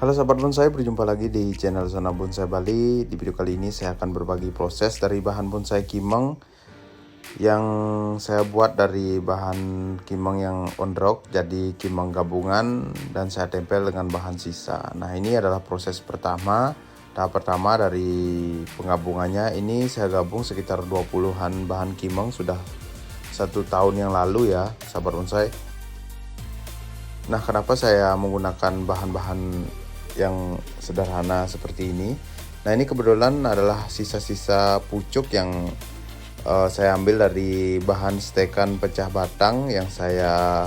Halo sahabat bonsai, berjumpa lagi di channel Zona Bonsai Bali. Di video kali ini saya akan berbagi proses dari bahan bonsai kimeng yang saya buat dari bahan kimeng yang ondrok jadi kimeng gabungan dan saya tempel dengan bahan sisa. Nah, ini adalah proses pertama. Tahap pertama dari penggabungannya, ini saya gabung sekitar 20-an bahan kimeng sudah 1 tahun yang lalu ya sahabat bonsai. Nah, kenapa saya menggunakan bahan-bahan yang sederhana seperti ini? Nah, ini kebetulan adalah sisa-sisa pucuk yang saya ambil dari bahan stekan pecah batang yang saya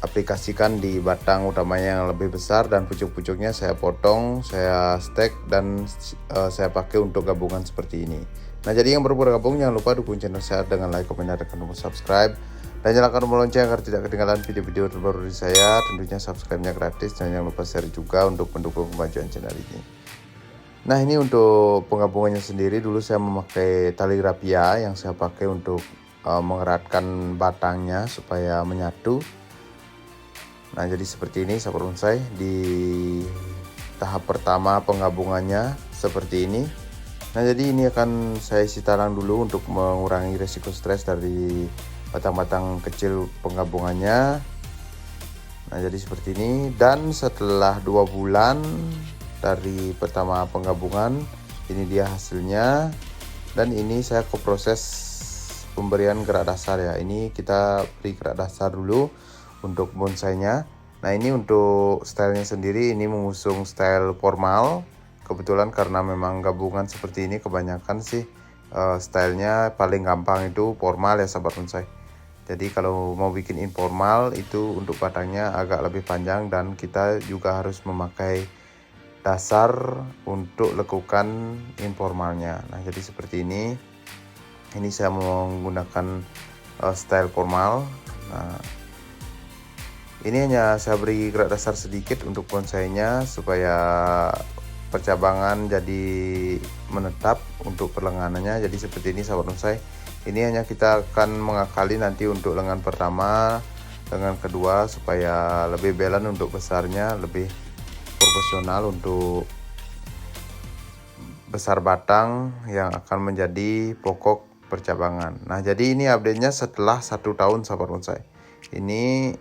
aplikasikan di batang utamanya yang lebih besar, dan pucuk-pucuknya saya potong, saya stek dan saya pakai untuk gabungan seperti ini. Nah, jadi yang baru bergabung jangan lupa dukung channel saya dengan like, komen, dan tekan tombol subscribe dan nyalakan tombol lonceng agar tidak ketinggalan video-video terbaru dari saya. Tentunya subscribe-nya gratis dan jangan lupa share juga untuk mendukung kemajuan channel ini. Nah, ini untuk penggabungannya sendiri, dulu saya memakai tali rapia yang saya pakai untuk mengeratkan batangnya supaya menyatu. Nah, jadi seperti ini sahabat bonsai, di tahap pertama penggabungannya seperti ini. Nah, jadi ini akan saya isi talang dulu untuk mengurangi resiko stres dari batang-batang kecil penggabungannya. Nah, jadi seperti ini, dan setelah 2 bulan dari pertama penggabungan, ini dia hasilnya. Dan ini saya ke proses pemberian gerak dasar ya. Ini kita beri gerak dasar dulu untuk bonsainya. Nah, ini untuk stylenya sendiri, ini mengusung style formal. Kebetulan karena memang gabungan seperti ini kebanyakan sih stylenya paling gampang itu formal ya sahabat bonsai. Jadi kalau mau bikin informal itu untuk batangnya agak lebih panjang dan kita juga harus memakai dasar untuk lekukan informalnya. Nah, jadi seperti ini. Ini saya menggunakan style formal. Nah, ini hanya saya beri gerak dasar sedikit untuk bonsainya supaya percabangan jadi menetap untuk perlenganannya. Jadi seperti ini sahabat bonsai. Ini hanya kita akan mengakali nanti untuk lengan pertama, lengan kedua supaya lebih balance untuk besarnya, lebih proporsional untuk besar batang yang akan menjadi pokok percabangan. Nah, jadi ini update-nya setelah 1 tahun sahabat bonsai. Ini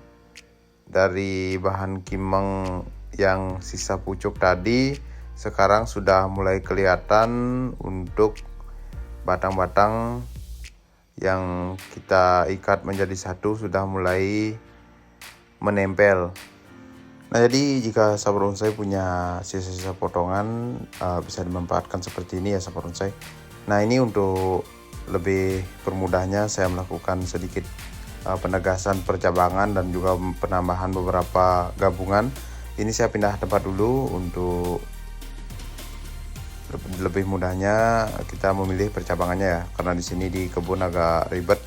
dari bahan kimeng yang sisa pucuk tadi sekarang sudah mulai kelihatan untuk batang-batang yang kita ikat menjadi satu sudah mulai menempel. Nah, jadi jika sahabat bonsai punya sisa-sisa potongan bisa dimanfaatkan seperti ini ya sahabat bonsai. Nah, ini untuk lebih permudahnya saya melakukan sedikit penegasan percabangan dan juga penambahan beberapa gabungan. Ini saya pindah tempat dulu untuk lebih mudahnya kita memilih percabangannya ya, karena di sini di kebun agak ribet.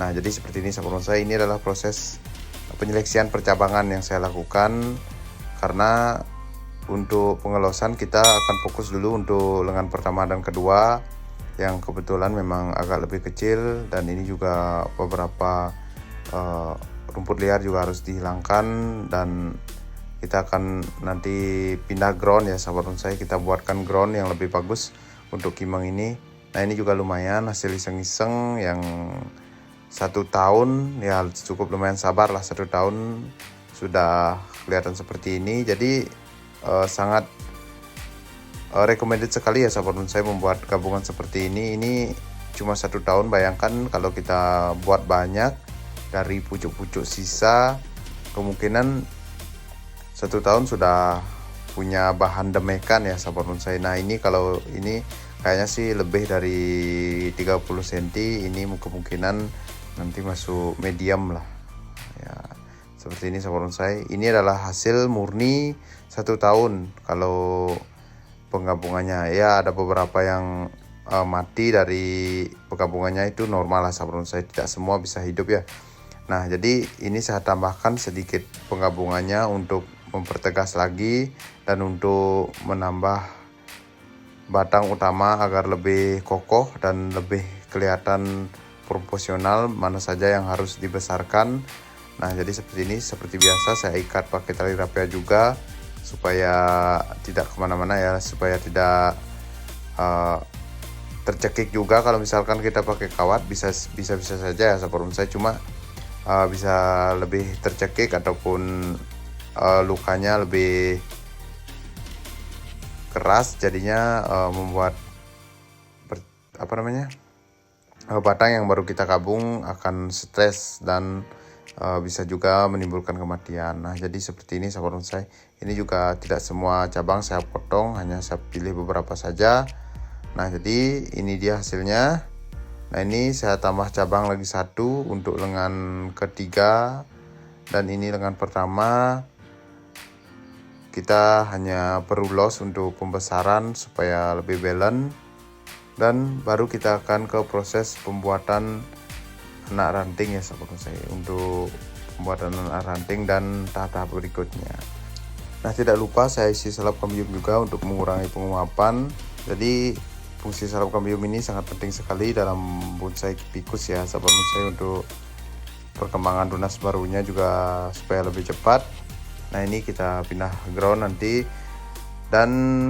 Nah, jadi seperti ini sahabat bonsai, ini adalah proses penyeleksian percabangan yang saya lakukan, karena untuk pengelosan kita akan fokus dulu untuk lengan pertama dan kedua yang kebetulan memang agak lebih kecil, dan ini juga beberapa rumput liar juga harus dihilangkan, dan kita akan nanti pindah ground ya sahabat bonsai. Kita buatkan ground yang lebih bagus untuk kimeng ini. Nah, ini juga lumayan hasil iseng-iseng yang 1 tahun ya, cukup lumayan sabar lah, 1 tahun sudah kelihatan seperti ini. Jadi sangat recommended sekali ya sahabat bonsai membuat gabungan seperti ini. Ini cuma 1 tahun, bayangkan kalau kita buat banyak dari pucuk-pucuk sisa, kemungkinan 1 tahun sudah punya bahan demekan ya sahabat bonsai. Nah, ini kalau ini kayaknya sih lebih dari 30 cm, ini kemungkinan nanti masuk medium lah ya, seperti ini sahabat bonsai. Ini adalah hasil murni 1 tahun kalau penggabungannya ya. Ada beberapa yang mati dari penggabungannya, itu normal lah sahabat bonsai, tidak semua bisa hidup ya. Nah, jadi ini saya tambahkan sedikit penggabungannya untuk mempertegas lagi dan untuk menambah batang utama agar lebih kokoh dan lebih kelihatan proporsional mana saja yang harus dibesarkan. Nah, jadi seperti ini, seperti biasa saya ikat pakai tali rapia juga supaya tidak kemana-mana ya, supaya tidak tercekik juga. Kalau misalkan kita pakai kawat bisa saja ya sahabat bonsai, cuma bisa lebih tercekik ataupun lukanya lebih keras, jadinya membuat batang yang baru kita kabung akan stres dan bisa juga menimbulkan kematian. Nah, jadi seperti ini sahabat bonsai. Ini juga tidak semua cabang saya potong, hanya saya pilih beberapa saja. Nah, jadi ini dia hasilnya. Nah, ini saya tambah cabang lagi satu untuk lengan ketiga, dan ini lengan pertama. Kita hanya perlu los untuk pembesaran supaya lebih balance, dan baru kita akan ke proses pembuatan anak ranting ya sahabat bonsai, untuk pembuatan anak ranting dan tahap-tahap berikutnya. Nah, tidak lupa saya isi salep kambium juga untuk mengurangi penguapan. Jadi fungsi salep kambium ini sangat penting sekali dalam bonsai fikus ya sahabat bonsai, untuk perkembangan tunas barunya juga supaya lebih cepat. Nah, ini kita pindah ground nanti, dan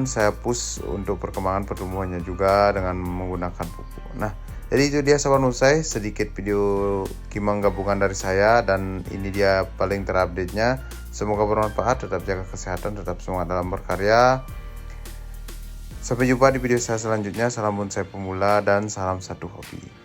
saya push untuk perkembangan pertumbuhannya juga dengan menggunakan pupuk. Nah, jadi itu dia sahabat bonsai, sedikit video kimang gabungan dari saya, dan ini dia paling terupdate-nya. Semoga bermanfaat, tetap jaga kesehatan, tetap semangat dalam berkarya. Sampai jumpa di video saya selanjutnya. Salam bonsai pemula dan salam satu hobi.